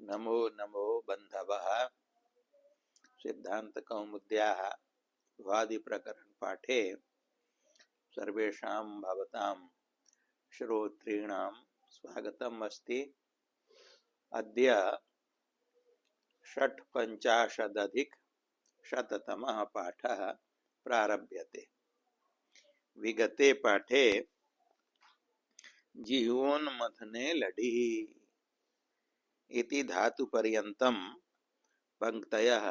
नमो नमो बंधवः सिद्धांत कौमुद्याः वादि प्रकरण पाठे सर्वेषां भवतां श्रोतॄणां स्वागतम् अस्ति। अद्य षट्पञ्चाशदधिकशततमः पाठः प्रारभ्यते। विगते पाठे जिह्वोन्मथने लडिः इति धातुपर्यन्तं पंक्तयः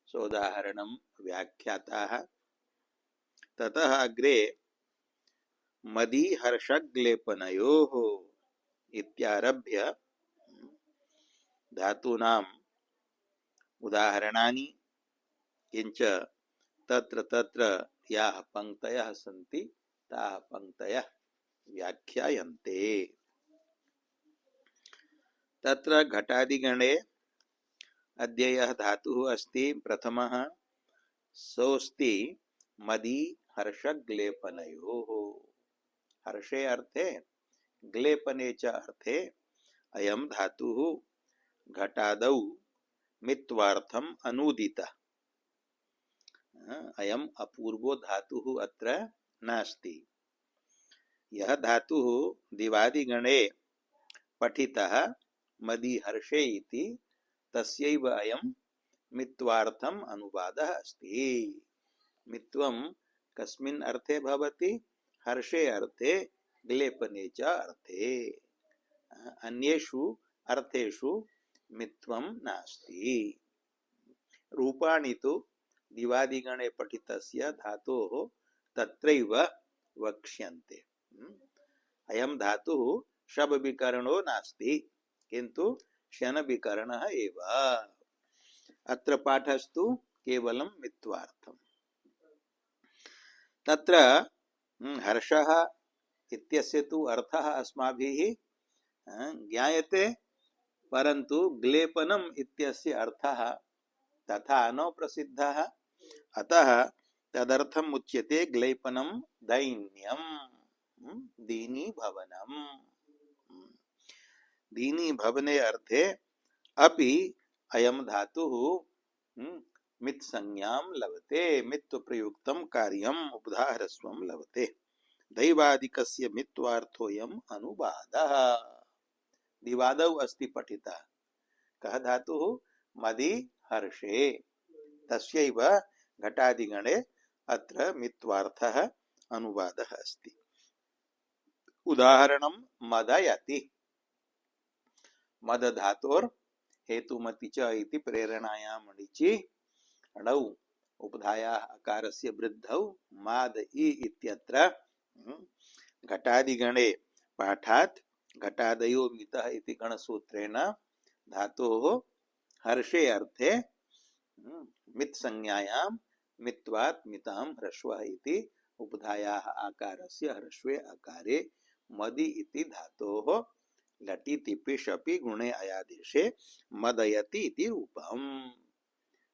सोदाहरणं व्याख्याताः। ततः अग्रे मदी हर्षग्लेपनयोः इत्यारभ्य धातूनाम् उदाहरणानि किंच तत्र तत्र याः पंक्तयः सन्ति ताः पंक्तयः व्याख्यायन्ते। तत्र घटादिगणे अद्ययः धातुः अस्ति प्रथमः सोऽस्ति मदी हर्षग्लेपनयोः। हर्षे अर्थे ग्लेपने च अर्थे अयं धातुः घटादौ मित्वार्थम अनूदितः। अयम् अपूर्वो धातुः अत्र नास्ति। यह धातुः दिवादिगणे पठितः मदी हर्षे इति तस्यैव अयं मित्वार्थम अनुवादः अस्ति। मित्वं कस्मिन् अर्थे भवति? हर्षे अर्थे ग्लेपने च अर्थे। अन्येषु अर्थेषु मित्वं नास्ति। रूपाणि तु दिवादिगणे पठितस्य धातोः तत्रैव वक्ष्यन्ते। अयं धातुः शब विकरणो नास्ति किन्तु शन विकरणः एव। अत्र पाठस्तु केवलं मित्वार्थम्। तत्र हर्षः इत्यस्य तु अर्थः अस्माभिः ज्ञायते, परन्तु ग्लेपनम् इत्यस्य अर्थः तथा न प्रसिद्धः। अतः तदर्थम् उच्यते ग्लेपनं दैन्यं दीनीभवनम्। दीनीभवने अर्थे अपि अयं धातुः मित्संज्ञां लभते। मित्वप्रयुक्तं कार्यम् उपधाहरस्वं लभते। दैवादिकस्य मित्वार्थोऽयम् अनुवादः। दिवादौ अस्ति पठितः कः धातुः? मदी हर्षे। तस्यैव घटादिगणे अत्र मित्वार्थः अनुवादः अस्ति। उदाहरणं मदयति। मद धातोर् हेतुमति च इति प्रेरणायां णिचि णौ उपधायाः अकारस्य वृद्धौ माद इ इत्यत्र घटादिगणे पाठात् घटादयो मितः इति गणसूत्रेण धातोः हर्षे अर्थे मित्संज्ञायां मित्वात् मितां ह्रस्वः इति उपधायाः आकारस्य ह्रस्वे आकारे मदि इति धातोः लटि तिपि शपि गुणे अयादेशे मदयति इति रूपम्।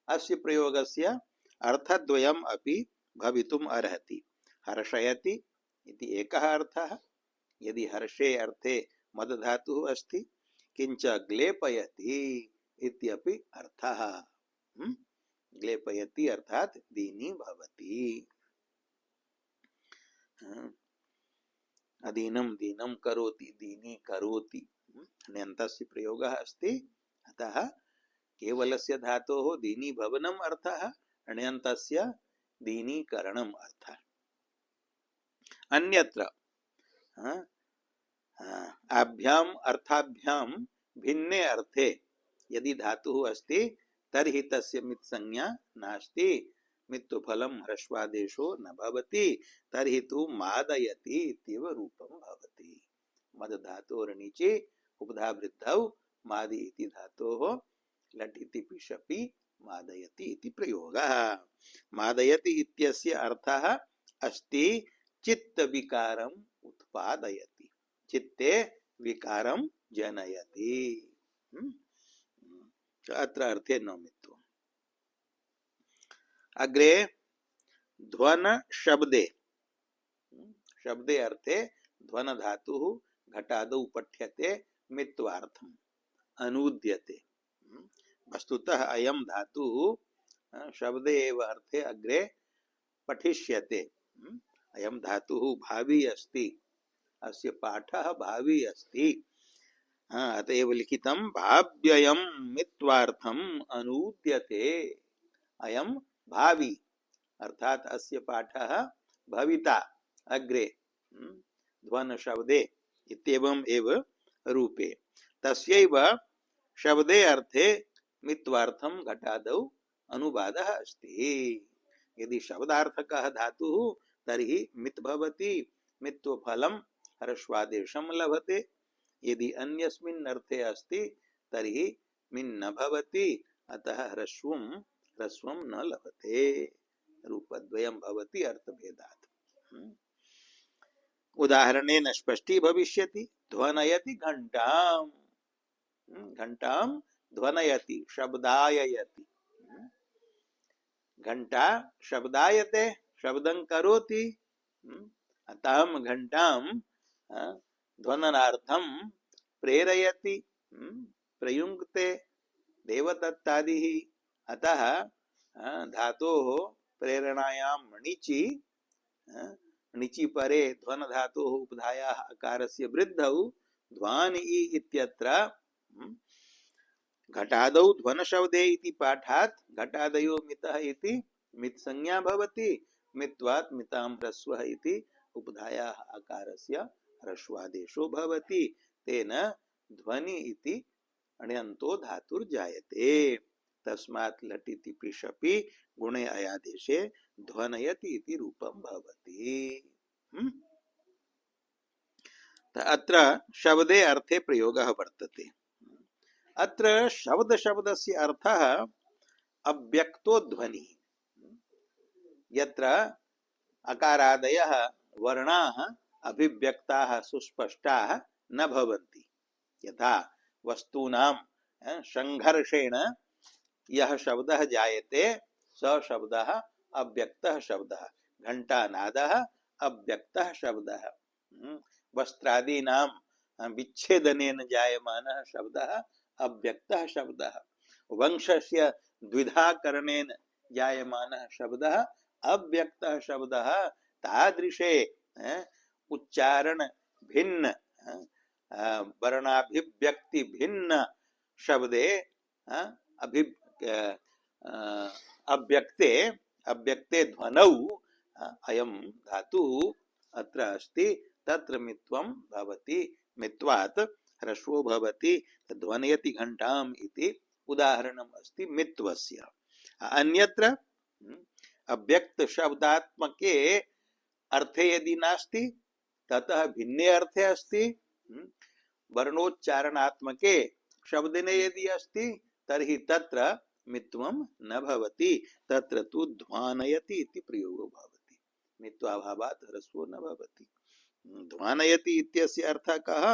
अस्य प्रयोगस्य अर्थद्वयम् अपि भवितुम् अर्हति। हर्षयति इति एकः अर्थः यदि हर्षे अर्थे मद धातुः अस्ति, किंच ग्लेपयति इत्यपि अर्थः। ग्लेपयति अर्थात् दीनी भवति। अदीनं दीनं करोति, दीनी करोति ण्यन्तस्य प्रयोगः अस्ति। अतः केवलस्य धातोः दीनी भवनम् अर्थः, ण्यन्तस्य दीनीकरणम् अर्थः। अन्यत्र आभ्याम अर्थाभ्यां भिन्ने अर्थे यदि धातुः अस्ति तर्हि तस्य मित्संज्ञा नास्ति। मित्तुफलं ह्रस्वादेशो न भवति। तर्हि तु मादयति इत्येव रूपं भवति। मद धातोर्निचि उपधा वृद्धौ मादि इति धातोः लटिति पिशपि मादयति इति प्रयोगः। मादयति इत्यस्य अर्थः अस्ति चित्त विकारम् उत्पादयति। चित्ते विकारं जनयति। अत्र अर्थे न मित्वम्। अग्रे ध्वन शब्दे। शब्दे अर्थे ध्वन धातुः घटादौ पठ्यते मित्वार्थम्। अनूद्यते। वस्तुतः अयम धातु शब्दे एव अर्थे अग्रे पठिष्यते। अयम धातु भावी अस्ति, अस्य पाठः भावी अस्ति। अतएव लिखितं भाव्ययम मित्वार्थम अनूद्यते। अयम भावी अर्थात अस्य पाठः भविता अग्रे ध्वन शब्दे इत्येवम् एव रूपे। तस्यैव शब्दे अर्थे मित्वार्थम घटादौ अनुवादः अस्ति। यदि शब्दार्थकः धातुः तर्हि मित् भवति, मित्वफलं ह्रस्वादेशं लभते। यदि अन्यस्मिन् अर्थे अस्ति तर्हि मिन् न भवति, अतः ह्रस्वं न लभते। रूपद्वयं भवति अर्थभेदात्। उदाहरणेन स्पष्टी भविष्यति। ध्वनयति घंटाम, घंटाम ध्वनयति शब्दाययति। घंटा शब्दायते, शब्दं करोति। अतः घंटाम ध्वननार्थं प्रेरयति, प्रयुङ्क्ते देवदत्तादिः। अतः धातोः प्रेरणायां णिचि, णिचि परे ध्वन धातोः उपधायाः अकारस्य वृद्धौ ध्वान इ इत्यत्र घटादौ ध्वन शब्दे इति पाठात् घटादयो मितः इति मित् संज्ञा भवति। मित्वात् मितां ह्रस्वः इति उपधायाः अकारस्य ह्रस्वादेशो भवति। तेन ध्वनि इति अण्यन्तो धातुर्जायते। तस्मात् लटिति पिशपि गुणे अयादेशे ध्वनयति इति रूपं भवति। अत्र शब्दे अर्थे प्रयोगः वर्तते। अत्र शब्द शब्दस्य अर्थः अव्यक्तो ध्वनिः। यत्र अकारादयः वर्णाः अभिव्यक्ताः सुस्पष्टाः न भवन्ति। यथा वस्तूनां संघर्षेण यः शब्दः जायते स शब्दः अव्यक्तः शब्दः। घंटानादः अव्यक्तः शब्दः। वस्त्रादीनां विच्छेदनेन जायमानः शब्दः अव्यक्तः शब्दः। वंशस्य द्विधाकरणेन जायमानः शब्दः अव्यक्तः शब्दः। तादृशे उच्चारण भिन्न वर्णाभिव्यक्ति भिन्न शब्दे अव्यक्ते ध्वनौ अयं धातुः अत्र अस्ति। तत्र मित्वं भवति, मित्वात् ह्रस्वो भवति। ध्वनयति घंटाम् इति उदाहरणम् अस्ति मित्वस्य। अन्यत्र अव्यक्त शब्दात्मके अर्थे यदि नास्ति ततः भिन्ने अर्थे अस्ति। वर्णोच्चारणात्मके शब्दने यदि अस्ति तर्हि तत्र मित्वं न भवति। तत्र तु ध्वानयति इति प्रयोगो भवति। मित्वाभावात् ह्रस्वो न भवति। ध्वानयति इत्यस्य अर्थः कः?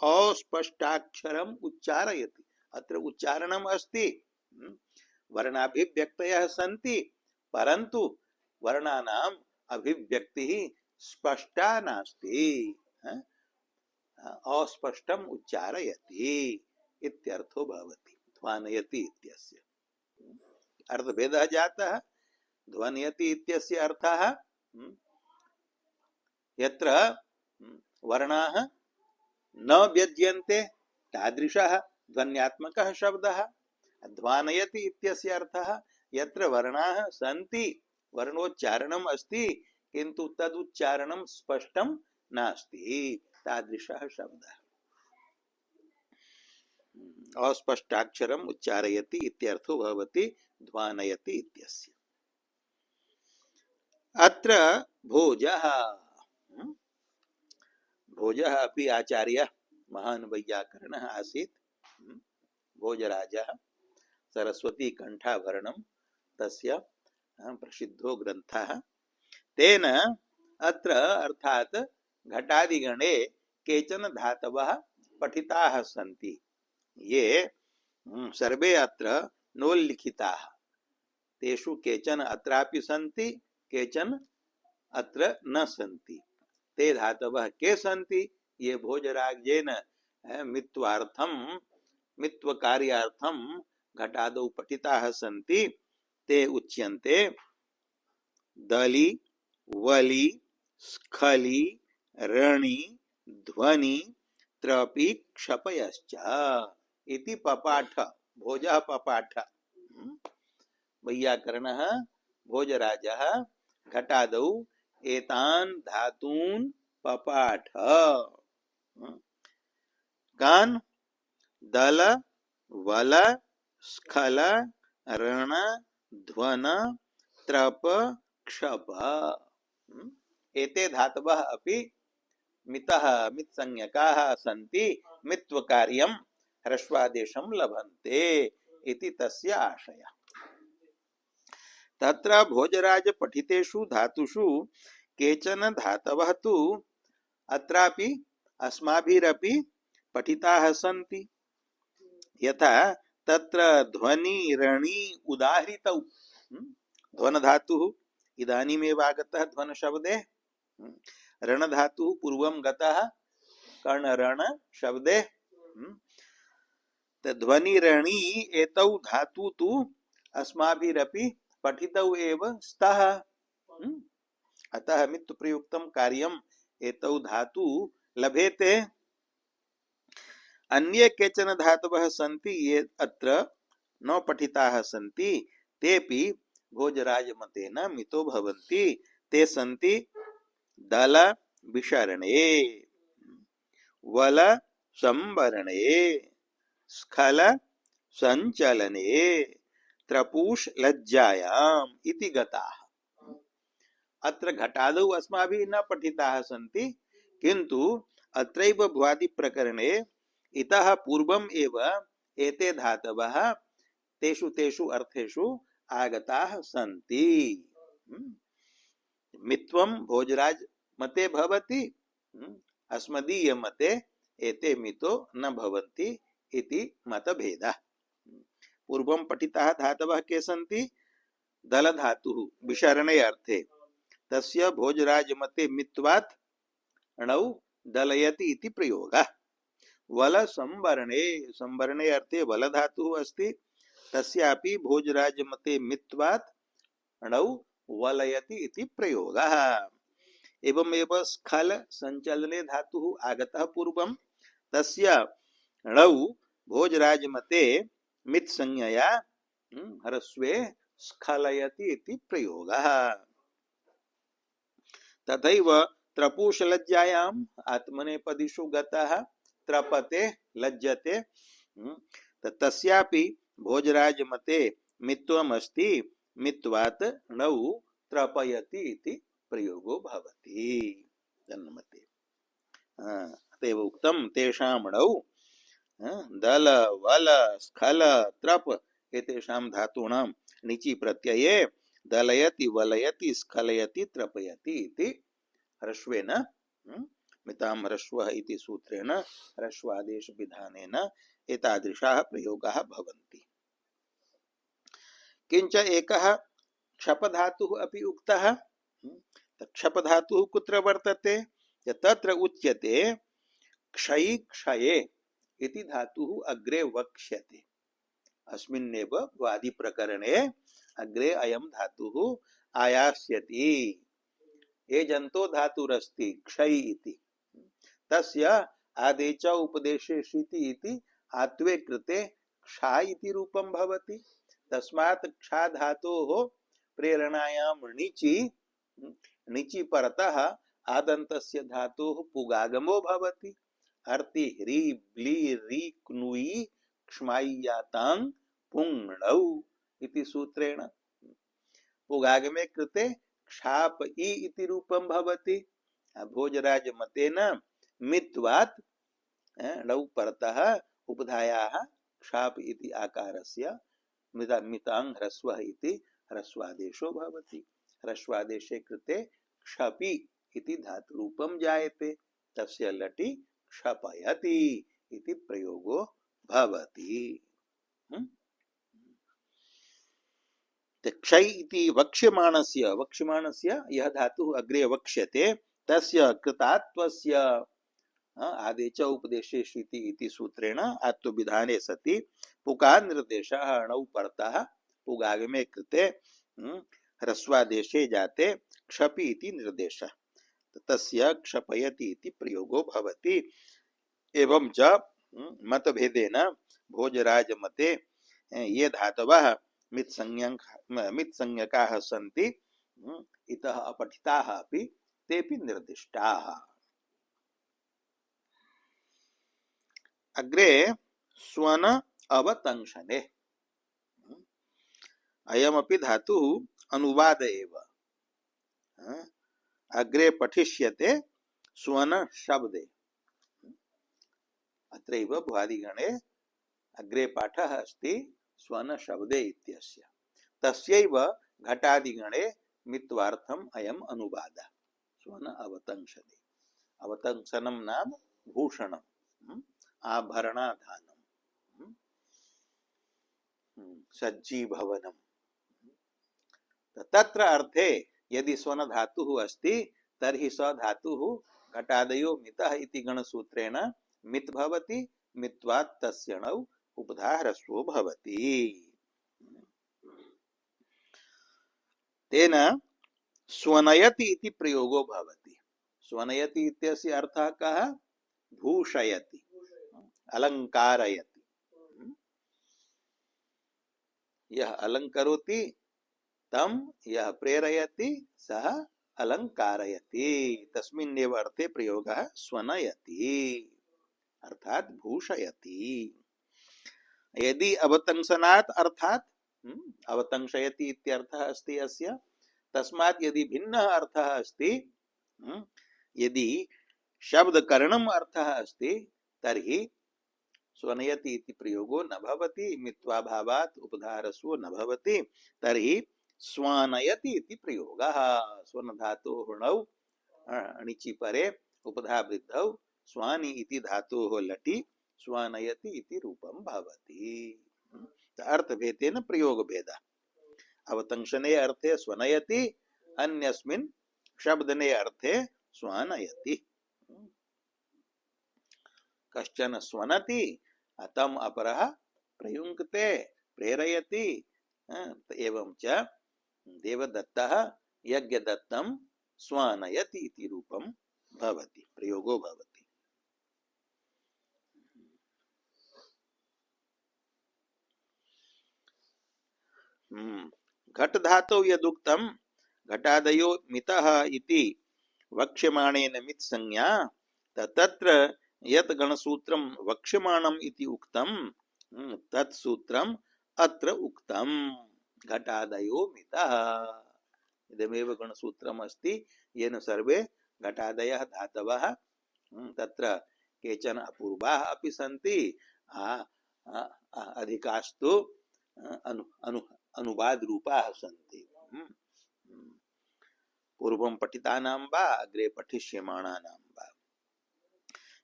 अस्पष्टाक्षरम् उच्चारयति। अत्र उच्चारणम् अस्ति, वर्णाभिव्यक्तयः सन्ति, परन्तु वर्णानाम् अभिव्यक्तिः स्पष्टा नास्ति। अस्पष्टम् उच्चारयति इत्यर्थो भवति ध्वानयति इत्यस्य। अर्थभेदः जातः। ध्वनयति इत्यस्य अर्थः यत्र वर्णाः न व्यज्यन्ते तादृशः ध्वन्यात्मकः शब्दः। ध्वानयति इत्यस्य अर्थः यत्र वर्णाः सन्ति, वर्णोच्चारणम् अस्ति, किन्तु तदुच्चारणं स्पष्टं नास्ति, तादृशः शब्दः। अस्पष्टाक्षरम् उच्चारयति इत्यर्थो भवति ध्वानयति इत्यस्य। अत्र भोजः, भोजः अपि आचार्यः महान् वैयाकरणः आसीत्। भोजराजः सरस्वती कंठाभरणं तस्य प्रसिद्धो ग्रन्थः। तेन अत्र अर्थात घटादिगणे केचन धातवः पठिताः सन्ति। ये सर्वे अत्र नोल्लिखिताः। तेषु केचन अत्रापि सन्ति, केचन अत्र न सन्ति। ते धातवः के सन्ति? ये भोजराजेन मित्वार्थं मित्व कार्यार्थम घटादौ पठिताः सन्ति ते उच्यन्ते दली वली स्खली रणि ध्वनि त्रपि क्षपयश्च इति पपाठ भोजः पपाठ वैयाकरणः भोजराजः घटादौ एतान् धातून् पपाठ कान् दल वल स्खल रण ध्वन त्रप क्षप एते धातवः अपि मितः मित्संज्ञकाः सन्ति मित्वकार्यं ह्रस्वादेशं लभन्ते इति तस्य आशयः। तत्र भोजराज पठितेषु धातुषु केचन धातवः तु अत्रापि अस्माभिरपि पठिताः सन्ति। यथा तत्र ध्वनि रणि उदाहृतौ ध्वन धातुः इदानीमेव आगतः ध्वन शब्दे, रण धातुः पूर्वं गतः कर्ण रण शब्दे, ध्वनि रणि एतौ धातु तु अस्माभिरपि पठितौ एव स्तः। अतः मित्त प्रयुक्तं कार्यम् एतौ धातु लभेते। अन्ये केचन धातवः सन्ति ये अत्र न पठिताः सन्ति तेपि भोजराज मतेन मितो भवन्ति। ते सन्ति दल विशरणे वल संवरणे स्खल संचलने त्रपूष लज्जायाम् इति गताः। अत्र घटादौ अस्माभिः न पठिताः सन्ति किन्तु अत्रैव भ्वादि प्रकरणे इतः पूर्वम् एव एते धातवः तेषु तेषु अर्थेषु आगताः सन्ति। मित्वं भोजराज मते भवति, अस्मदीय मते एते मितो न भवन्ति इति मतभेदः। पूर्वं पठिताः धातवः के सन्ति? दल धातुः विशरणे अर्थे, तस्य भोजराज मते मित्वात् णौ दलयति इति प्रयोगः। वल संवरणे, संवरणे अर्थे वल धातुः अस्ति, तस्यापि भोजराज मते मित्वात् णौ वलयति इति प्रयोगः। एवमेव स्खल संचलने धातुः आगतः पूर्वं, तस्य णौ भोजराज मते मित् संज्ञया ह्रस्वे स्खलयति इति प्रयोगः। तथैव त्रपूष लज्जायाम् आत्मनेपदिषु गतः त्रपते लज्जते, तस्यापि भोजराज मते मित्वम् अस्ति, मित्वात् णौ त्रपयति इति प्रयोगो भवति जन्मते। अतएव उक्तं तेषां णौ दल वल स्खल त्रप एतेषां धातूनां निचि प्रत्यये दलयति वलयति स्खलयति त्रपयति इति ह्रस्वेन मितां ह्रस्वः इति सूत्रेण ह्रस्वादेश विधानेन एतादृशाः प्रयोगाः भवन्ति। किंच एकः क्षप धातुः अपि उक्तः। क्षप धातुः कुत्र वर्तते? तत्र उच्यते क्षयि क्षये इति धातुः अग्रे वक्ष्यते। अस्मिन्नेव वादि प्रकरणे अग्रे अयं धातुः आयास्यति। ये जन्तो धातुरस्ति क्षयि इति, तस्य आदे च उपदेशे शिति इति आत्वे कृतेक्षा इति रूपं भवति। तस्मात्କ୍ଷା धातोः प्रेरणायां णिचि परतः आदन्तस्य धातोः पुगागमो भवति। अर्ति ह्री ब्ली री क्नुयि क्ष्माय्यातां पुङ्णौ इति सूत्रेण पुगागमे कृते क्षाप इ इति रूपं भवति। भोजराज मतेन मित्वात् णौ परतः उपधायाः क्षाप इति आकारस्य मितां ह्रस्वः इति ह्रस्वादेशो भवति। ह्रस्वादेशे कृते क्षपि इति धातुरूपं जायते, तस्य लटि क्षपयति इति प्रयोगो भवति। क्षय इति वक्ष्यमाणस्य यह धातुः अग्रे वक्ष्यते, तस्य कृतात्वस्य आदे च उपदेशेषु इति सूत्रेण आत्मविधाने सति पुकार निर्देशः अणौ परतः पुगागमे कृते ह्रस्वादेशे जाते क्षपि इति निर्देशः तस्य क्षपयति इति प्रयोगो भवति एवं च मतभेदेन भोजराज मते ये धातवः मित्संज्ञकाः सन्ति इतः अपठिताः अपि तेपि निर्दिष्टाः। अग्रे स्वन अवतंशने अयमपि धातुः अनुवाद एव अग्रे पठिष्यते स्वन शब्दे अत्रैव भुवादिगणे अग्रे पाठः अस्ति स्वन शब्दे इत्यस्य तस्यैव घटादिगणे मित्वार्थम अयम अनुवादः स्वन अवतंशने अवतंसनं नाम भूषणम् आभरणाधानम् सज्जीभवनम् तत्र अर्थे यदि स्वन धातुः अस्ति तर्हि स धातुः घटादयो मितः इति गणसूत्रेण मित् भवति मित्वात् तस्यणौ उपधा ह्रस्वो भवति तेन स्वनयति इति प्रयोगो भवति स्वनयति इत्यस्य अर्थः कः भूषयति अलंकारयति यह अलंकरोति तम यह प्रेरयति सः अलंकारयति तस्मिन्नेव अर्थे प्रयोगः स्वनयति अर्थात भूषयति यदि अवतंसनात् अर्थात अवतंशयति इत्यर्थः अस्ति अस्य तस्मात् यदि भिन्नः अर्थः अस्ति यदि शब्दकरणम् अर्थः अस्ति तर्हि स्वनयति इति प्रयोगो न भवति मित्वाभावात् उपधारस्वो न भवति तर्हि स्वानयति इति प्रयोगः स्वर्ण धातोः णौ अणिचि परे उपधा वृद्धौ स्वानि इति धातोः लटि स्वानयति इति रूपं भवति अर्थभेदेन प्रयोग भेदः अवतंशने अर्थे स्वनयति अन्यस्मिन् शब्दने अर्थे स्वानयति कश्चन स्वनति तम अपरः प्रयुङ्क्ते प्रेरयति एवं च देवदत्तः यज्ञदत्तं स्वानयति इति रूपं भवति प्रयोगो भवति घट धातौ यदुक्तं घटादयो मितः इति वक्ष्यमाणेन मित् संज्ञा तत्र यत् गणसूत्रं वक्ष्यमाणम् इति उक्तं तत् सूत्रम् अत्र उक्तं घटादयो मितः इदमेव गणसूत्रम् अस्ति येन सर्वे घटादयः धातवः तत्र केचन अपूर्वाः अपि सन्ति अधिकास्तु अनुवाद रूपाः सन्ति पूर्वं पठितानां वा अग्रे पठिष्यमाणानां वा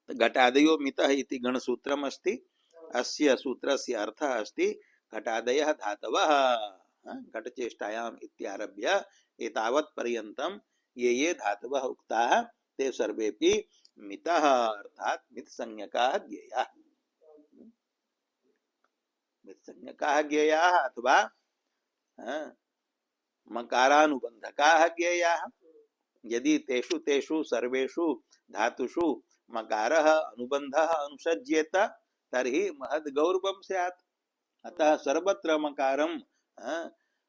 घटादयो मितः इति गणसूत्रम् अस्ति अस्य सूत्रस्य अर्थः अस्ति घटादयः धातवः घटचेष्टायाम् इत्यारभ्य एतावत् पर्यन्तं ये धातवः उक्ताः ते सर्वेपि मितः अर्थात् मित्संज्ञकाः ज्ञेयाः मित्संज्ञकाः ज्ञेयाः अथवा मकारानुबन्धकाः ज्ञेयाः यदि तेषु तेषु सर्वेषु धातुषु मकारः अनुबन्धः अनुसज्येत तर्हि महद् गौरवं स्यात् अतः सर्वत्र मकारं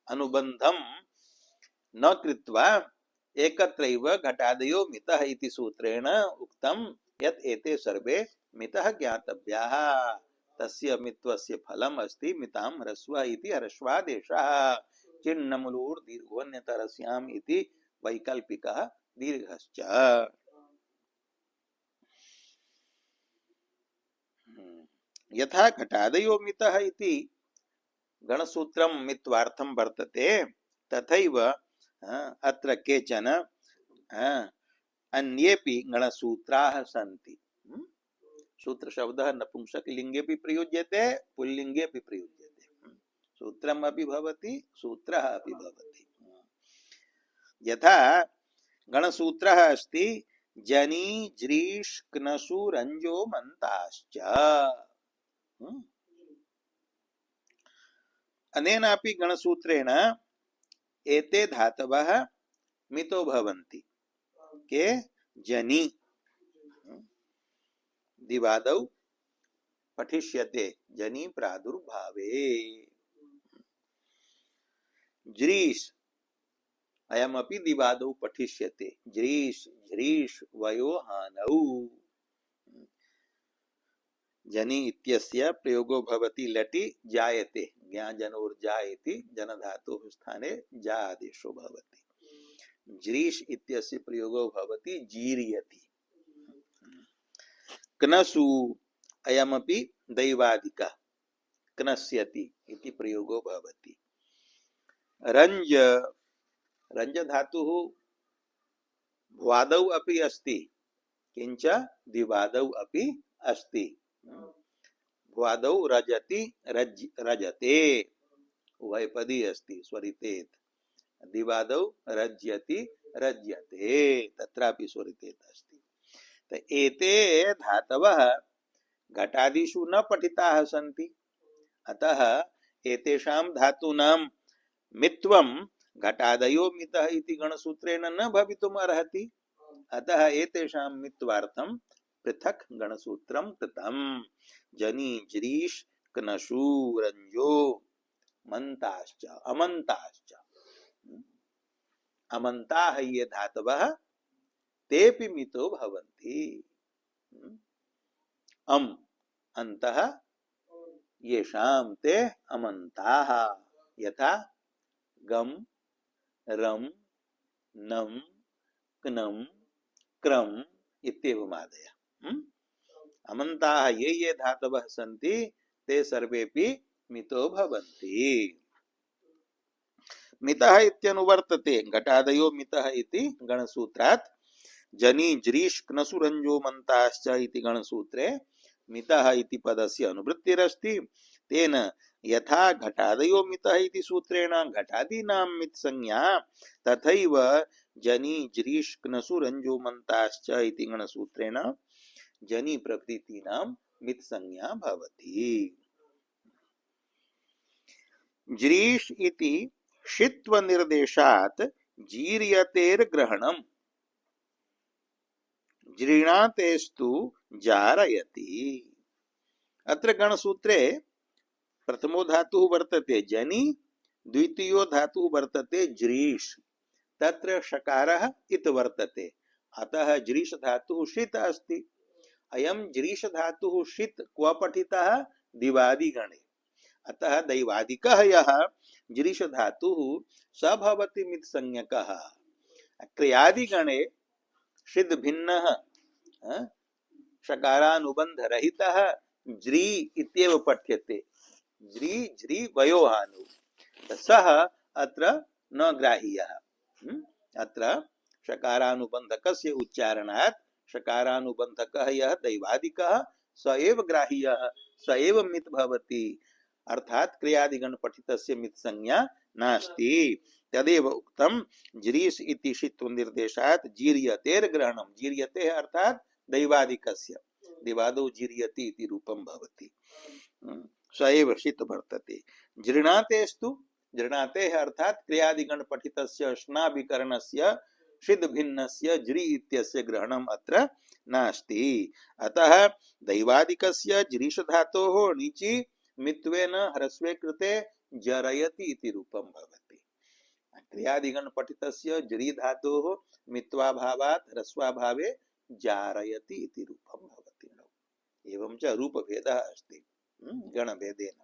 अनुबन्धं न कृत्वा एकत्रैव घटादयो मितः इति सूत्रेण उक्तं यत् एते सर्वे मितः ज्ञातव्याः तस्य मित्वस्य फलम् अस्ति मितां ह्रस्व इति ह्रस्वादेशः चिन्नमुलूर् दीर्घोऽन्यतरस्याम् इति वैकल्पिकः दीर्घश्च यथा घटादयो मितः इति गणसूत्रं मित्वार्थं वर्तते तथैव अत्र केचन अन्येपि गणसूत्राः सन्ति सूत्र शब्दः नपुंसकलिङ्गे अपि प्रयुज्यते पुल्लिङ्गे अपि प्रयुज्यते सूत्रम् अपि भवति सूत्रः अपि भवति यथा गणसूत्रः अस्ति जनी ज्रीष क्नसु रंजो मंताश्च। अनेनापि गणसूत्रेण एते धातवः मितो भवन्ति के जनी दिवादौ पठिष्यते जनी प्रादुर्भावे। ज्रीष अयमपि दिवादौ पठिष्यते ज्रीष ज्रीष वयो हानौ। जनी इत्यस्य प्रयोगो भवति लटि जायते ज्ञाजनोर्जायति जन धातुः स्थाने जा आदेशो भवति। ज्रीष इत्यस्य प्रयोगो भवति जीर्यति। क्नसु अयमपि दैवादिकः क्नस्यति इति प्रयोगो भवति। रंज रंज धातुः भ्वादौ अपि अस्ति किंच दिवादौ अपि अस्ति। भ्वादौ रजति रजते उभयपदी अस्ति स्वरितेत। दिवादौ रज्यति रज्यते तत्रापि स्वरितेत अस्ति। तो एते धातवः घटादिषु न पठिताः सन्ति अतः एतेषां धातूनां मित्वं घटादयो मितः इति गणसूत्रेण न भवितुम् अर्हति। अतः एतेषां मित्वार्थं पृथक् गणसूत्रं कृतं। जनी ज्रीष क्नसु रंजो मंताश्च अमन्ताश्च। अमन्ताः ये धातवः तेपि मितो भवन्ति। अम अन्तः येषां ते अमन्ताः यथा गम रम नम क्नम क्रम इत्येवमादयः। अमन्ताः ये धातवः सन्ति ते सर्वेपि मितो भवन्ति। मितः इत्यनुवर्तते घटादयो मितः इति गणसूत्रात्। जनी ज्रीष क्नसु रंजो मंताश्च इति गणसूत्रे मितः इति पदस्य अनुवृत्तिरस्ति। तेन यथा घटादयो मितः इति सूत्रेण घटादीनां मित् संज्ञा तथैव जनी ज्रीष क्नसु रंजो मंताश्च इति गणसूत्रेण जनी प्रभृतीनां मित् संज्ञा भवति। ज्रीष इति षित्व निर्देशात् जीर्यतेर्ग्रहणम् जीर्णातेस्तु जारयति। अत्र गणसूत्रे प्रथमो धातुः वर्तते जनी द्वितीयो धातुः वर्तते ज्रीष तत्र शकारः इत वर्तते अतः ज्रीष धातुः षित् अस्ति। अयं ज्रीष धातुः षित् क्व पठितः दिवादिगणे अतः दैवादिकः यः ज्रीष धातुः स भवति मित् संज्ञकः। क्रियादिगणे षिद् भिन्नः शकारानुबन्ध रहितः ज्री इत्येव पठ्यते। ज्री ज्री वयोहानु सः अत्र न ग्राह्यः। अत्र शकारानुबन्धकस्य उच्चारणात् शकारानुबन्धकः यः दैवादिकः स एव ग्राह्यः स एव मित् भवति अर्थात् क्रियादिगण पठितस्य मित् संज्ञा नास्ति। तदेव उक्तं ज्रीष इति षित्व निर्देशात् जीर्यतेर्ग्रहणं। जीर्यते अर्थात् दैवादिकस्य दिवादौ जीर्यति इति रूपं भवति स एव षित् वर्तते। जीर्णातेस्तु जीर्णाते अर्थात् क्रियादिगण पठितस्य स्नाविकरणस्य षिद् भिन्नस्य ज्री इत्यस्य ग्रहणम् अत्र नास्ति। अतः दैवादिकस्य ज्रीष धातोः णिचि मित्वेन ह्रस्वे कृते जरयति इति रूपं भवति। क्रियादिगण पठितस्य ज्री धातोः मित्वाभावात् ह्रस्वाभावे जारयति इति रूपं भवति। एवं च रूपभेदः अस्ति गणभेदेन।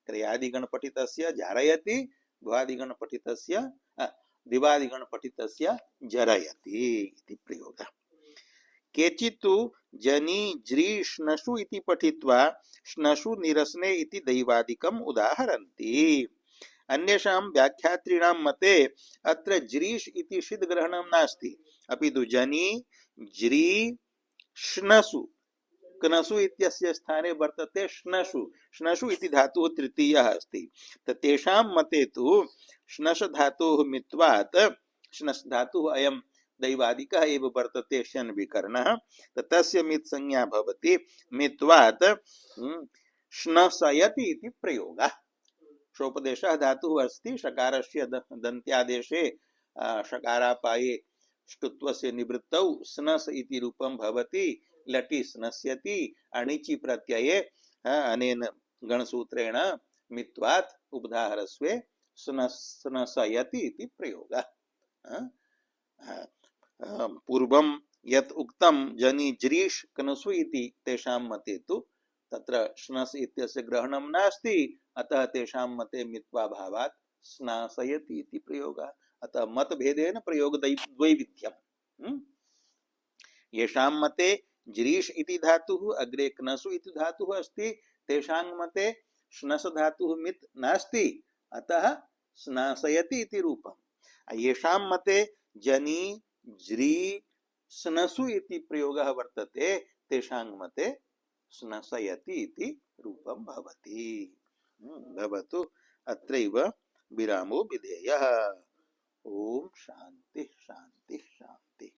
क्रियादिगण पठितस्य जारयति भ्वादिगण पठितस्य दिवादिगण पठितस्य जरयति इति प्रयोगः। केचित्तु जनी ज्री श्नसु इति पठित्वा श्नसु निरसने इति दैवादिकम् उदाहरन्ति। अन्येषां व्याख्यात्रीणां मते अत्र ज्रीष इति षिद् ग्रहणं नास्ति अपितु जनी ज्री श्नसु क्नसु इत्यस्य स्थाने वर्तते श्नसु। श्नसु इति धातुः तृतीयः अस्ति। तेषां मते तु श्नस धातुः मित्वात् श्नस धातुः अयं दैवादिकः एव वर्तते शन विकरणः तस्य मित् संज्ञा भवति मित्वात् श्नसयति इति प्रयोगः शोपदेशः धातुः अस्ति शकारस्य दन्त्यादेशे शकारापाये ष्टुत्वस्य निवृत्तौ स्नस इति रूपं भवति लटि स्नस्यति अणिचि प्रत्यये अनेन गणसूत्रेण मित्वात् उपधाहरस्वे स्नसयति इति प्रयोगः पूर्वं यत् उक्तं जनि ज्रीष कनसु इति तेषां मते तु तत्र श्नस इत्यस्य ग्रहणं नास्ति अतः तेषां मते मित्वा भावात् स्नासयति इति प्रयोगः अतः मतभेदेन प्रयोग द्वैविध्यम् येषां मते ज्रीष इति धातुः अग्रे कनसु इति धातुः अस्ति तेषां मते श्नस धातुः मित् नास्ति अतः स्नासयति इति रूपम् येषां मते जनि ज्री स्नसु इति प्रयोगः वर्तते तेषां मते स्नसयति इति रूपं भवति भवतु अत्रैव विरामो विधेयः। ओम शांति शांति शांति।